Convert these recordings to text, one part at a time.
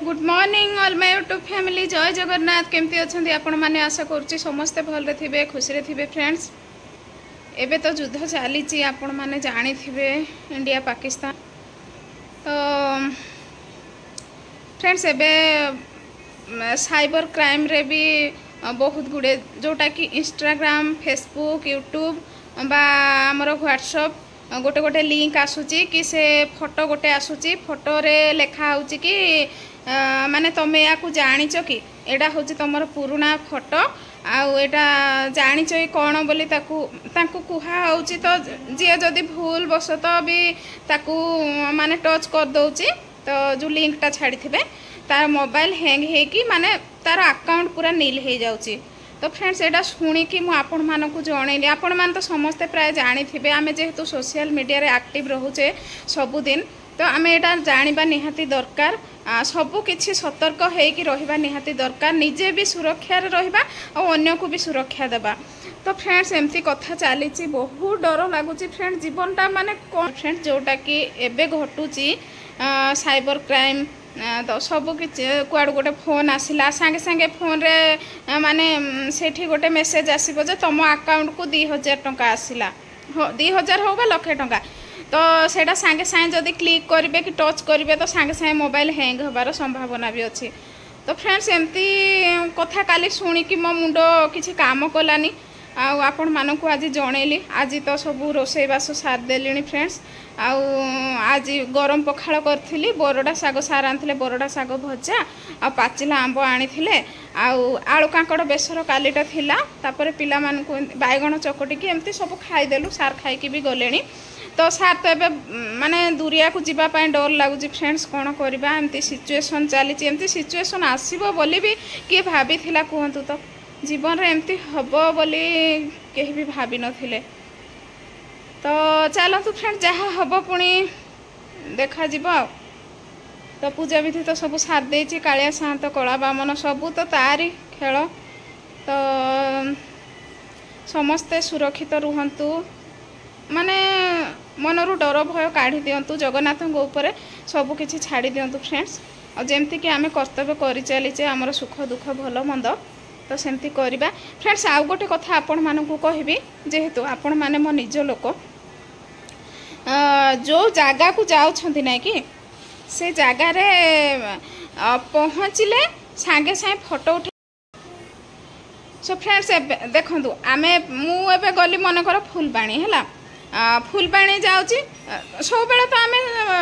Good morning all my YouTube family. जय जगन्नाथ। केमती अच्छा आपण मैंने आशा करुच्ची समस्ते भलरे थे खुशी थे फ्रेंड्स। एबे तो युद्ध चली आपण मैंने जानी थे इंडिया पाकिस्तान। तो फ्रेंड्स एबे साइबर क्राइम रे भी बहुत गुड़े जोटा कि इंस्टाग्राम फेसबुक यूट्यूब बा आमर व्हाट्सअप गोटे गोटे लिंक आसूची कि से फोटो गोटे आसूची फोटो रे लेखा होची कि माने तमे या जानिच कि एडा होची तमर पुराना फोटो आउ एटा जानिच कौन बोली ताकू कुहा होची। तो जी जदि भूल बसत भी ताकू माने टच कर दउची तो जो लिंकटा छाड़ी थे तार मोबाइल हैंग होगी माने तार अकाउंट पूरा नील हो जाउची। तो फ्रेंड्स एटा शुणिकी आपण मानक जनइली आपण मान तो समस्ते प्राय जानी थे आमे जेहेतु सोशल मीडिया रे एक्टिव रोचे सबुदिन तो आमे एटा जानिबा निहाती दरकार। सबु किछि सतर्क होइकी रहिबा निहाती दरकार। निजे भी सुरक्षा रे रहिबा और अन्य को भी सुरक्षा देबा। तो फ्रेंड्स एमती कथा चली बहुत डर लगुच फ्रेंड्स जीवनटा माने कौन फ्रेंड्स जोटा कि एबे घटुची साइबर क्राइम तो सब कि कुआड़ गोटे फोन आसला सांगे सांगे फोन रे माने सेठी गोटे मेसेज आसीबो जे तुम अकाउंट को 2000 टंका आसला 2000 हो बा लक्षे टंका तो सेटा सांगे सांगे जदि क्लिक करेंगे कि टच करेंगे तो सांगे सांगे मोबाइल हैंग होबार संभावना भी अच्छी। तो फ्रेंड्स एमती कथा काली शुणिकी मो मुंड किसी काम कलानी आपण मानक आज जनइली। आज तो सब रोसईबास सार देली फ्रेंड्स। आज गरम पखाड़ करी बरडा शाग सार आनी बरडा शाग भजा आ पाचिला आंब आनी आलू कांकड़ बेसर कालीटा थिला तापर पिला मानकु बैगण चकटिकी एमती सब खाईदेलु सार खाईकी भी गले। तो सार तो एबे माने दुरिया को जीवा पाए डर लगुच फ्रेंड्स कौन करबा एमती सिचुएशन चली एमती सिचुएशन आसीबो बोली भी किए भाभी थिला कहतु तो जीवन रे एमती हबो बोली केही भी भाभी नथिले। तो चलतु फ्रेंड जहाँ हम पुणी देखा जीव। तो पूजा विधि तो सब सार देछि कालिया सात कला बामन सबू तो तारी खेल। तो समस्ते सुरक्षित रुहंतु माने मनरु डर भय काढ़ी दिंतु जगन्नाथ ऊपर सबू किछि छाड़ी दिंतु फ्रेंड्स। और जमती कि आमे कर्तव्य करि चलीचे आमर सुख दुख भल मंद तो सेमती करबा फ्रेंड्स। आउ गोटे कथा आपण मानकु कहबी जेहेतु आपण माने मो निज लोक जो जगह को जाउछंती ना कि से जगह रे पहुँचले सांगे सांगे फोटो उठे। सो फ्रेंड्स देखंतु आमे मु एबे गली मन कर फुलबाणी हैला फुलबाणी जाउची सब बेले तो आमे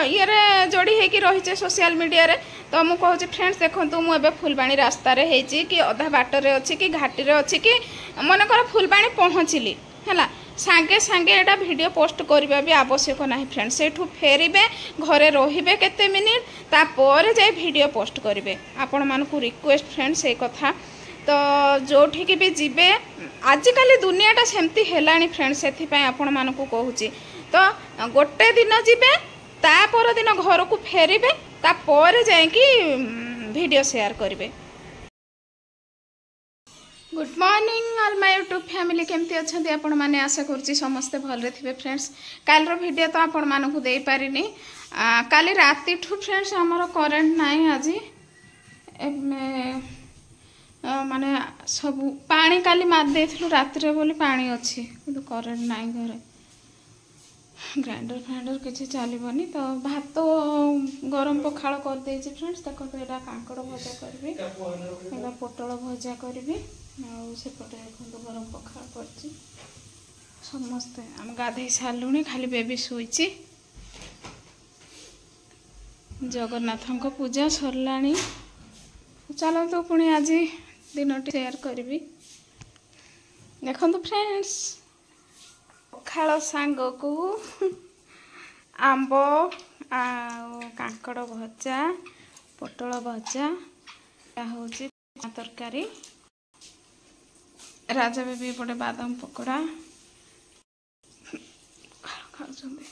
ये रे जोड़ी हेकी रहिचे सोशल मीडिया रे। तो मु कहूँ फ्रेंड्स देखंतु मु एबे फुलबाणी रास्ता रे हेची कि अधा बाट रे अछि कि घाटी रे अछि कि मन कर फुलबाणी पहुँचली हैला सांगे सांगे एटा वीडियो पोस्ट करबा भी आवश्यक नाही फ्रेंड्स। सेठू फेरिबे घरे रहिबे केते मिनिट तापर जाय वीडियो पोस्ट करिवे। आपण मानकु रिक्वेस्ट फ्रेंड्स ए कथा तो जोठी भी जीवे आजिकल दुनियाटा सेमती हेलानी फ्रेंड्स से आपण मानकु कहूची। तो गोटे दिन जीवे तापर दिन घर को फेरिबे तापर जाय कि वीडियो शेयर करिवे। Good morning all my YouTube family. केमती अच्छा आपण मैंने आशा करुच्ची समस्ते भलरे थे फ्रेंड्स। काल वीडियो तो आपण मानकु दे पारिनी काली राति ठू फ्रेंड्स आमर करेंट नाई आज माने सब पानी काली मार देथिलु राति रे बोली पानी अच्छी किंतु करेंट नाई घरे ग्राइंडर फ्राइंडर किसी चलबनी। तो भात गरम पखाड़ कर देछि फ्रेंड्स। देखो तो एटा कांकड़ भजा करबी एटा पोटल भजा करबी आउ सेपटे देखो गरम पखाड़ करछि। समस्ते हम गाधे सालुनी खाली बेबी शुईची। जगन्नाथंको पूजा सरलाणी। चलो तो पुणी आज दिनटी शेयर करबी। देखो फ्रेंड्स पखाड़ सांग को आंब आ कांकड़ भजा पोटल भजा होची तरकारी राजा बेबी पटे बादाम पकोड़ा खाउछंदी।